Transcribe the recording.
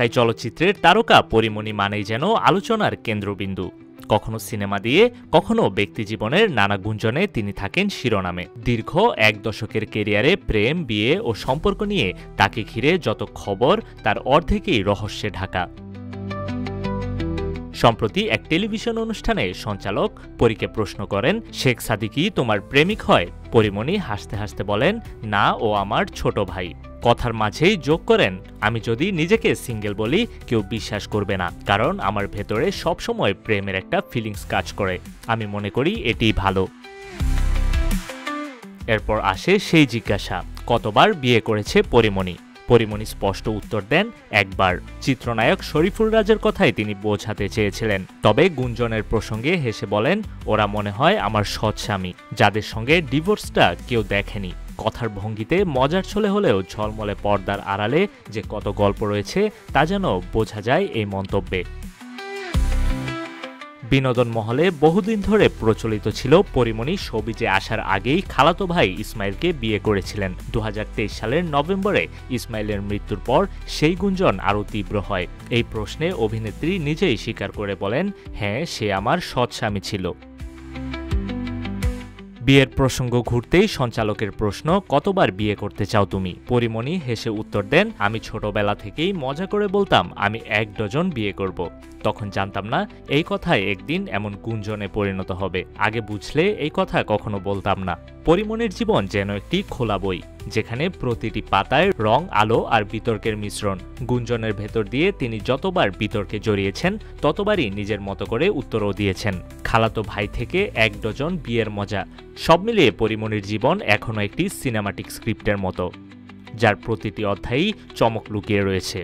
ঢাকাই চলচ্চিত্রের তারকা পরিমণি মানেই যেন আলোচনার কেন্দ্রবিন্দু। কখনো সিনেমা দিয়ে, কখনো ব্যক্তিজীবনের নানা গুঞ্জনে তিনি থাকেন শিরোনামে। দীর্ঘ এক দশকের কেরিয়ারে প্রেম, বিয়ে ও সম্পর্ক নিয়ে তাকে ঘিরে যত খবর, তার অর্ধেকই রহস্যে ঢাকা। সম্প্রতি এক টেলিভিশন অনুষ্ঠানে সঞ্চালক পরীকে প্রশ্ন করেন, শেখ সাদী কি তোমার প্রেমিক হয়? পরিমণি হাসতে হাসতে বলেন, না, ও আমার ছোট ভাই। কথার মাঝেই যোগ করেন, আমি যদি নিজেকে সিঙ্গেল বলি কেউ বিশ্বাস করবে না, কারণ আমার ভেতরে সবসময় প্রেমের একটা ফিলিংস কাজ করে। আমি মনে করি এটিই ভালো। এরপর আসে সেই জিজ্ঞাসা, কতবার বিয়ে করেছে পরিমণি? পরিমণি স্পষ্ট উত্তর দেন, একবার। চিত্রনায়ক শরীফুল রাজের কথাই তিনি বোঝাতে চেয়েছিলেন। তবে গুঞ্জনের প্রসঙ্গে হেসে বলেন, ওরা মনে হয় আমার সৎ স্বামী, যাদের সঙ্গে ডিভোর্সটা কেউ দেখেনি। কথার ভঙ্গিতে মজার ছলে হলেও ঝলমলে পর্দার আড়ালে যে কত গল্প রয়েছে তা যেন বোঝা যায় এই মন্তব্যে। বিনোদন মহলে বহুদিন ধরে প্রচলিত ছিল পরিমণি শোবিজে আসার আগেই খালাতো ভাই ইসমাইলকে বিয়ে করেছিলেন। 2023 সালের নভেম্বরে ইসমাইলের মৃত্যুর পর সেই গুঞ্জন আরও তীব্র হয়। এই প্রশ্নে অভিনেত্রী নিজেই স্বীকার করে বলেন, হ্যাঁ, সে আমার সৎ স্বামী ছিল। বিয়ের প্রসঙ্গ ঘুরতেই সঞ্চালকের প্রশ্ন, কতবার বিয়ে করতে চাও তুমি? পরিমণি হেসে উত্তর দেন, আমি ছোটবেলা থেকেই মজা করে বলতাম আমি 1 ডজন বিয়ে করব। তখন জানতাম না এই কথায় একদিন এমন গুঞ্জনে পরিণত হবে। আগে বুঝলে এই কথা কখনো বলতাম না। পরিমণির জীবন যেন একটি খোলা বই, যেখানে প্রতিটি পাতায় রং, আলো আর বিতর্কের মিশ্রণ। গুঞ্জনের ভেতর দিয়ে তিনি যতবার বিতর্কে জড়িয়েছেন ততবারই নিজের মতো করে উত্তরও দিয়েছেন। খালাতো ভাই থেকে 1 ডজন বিয়ের মজা, সব মিলিয়ে পরিমণির জীবন এখনো একটি সিনেমাটিক স্ক্রিপ্টের মতো, যার প্রতিটি অধ্যায়েই চমক লুকিয়ে রয়েছে।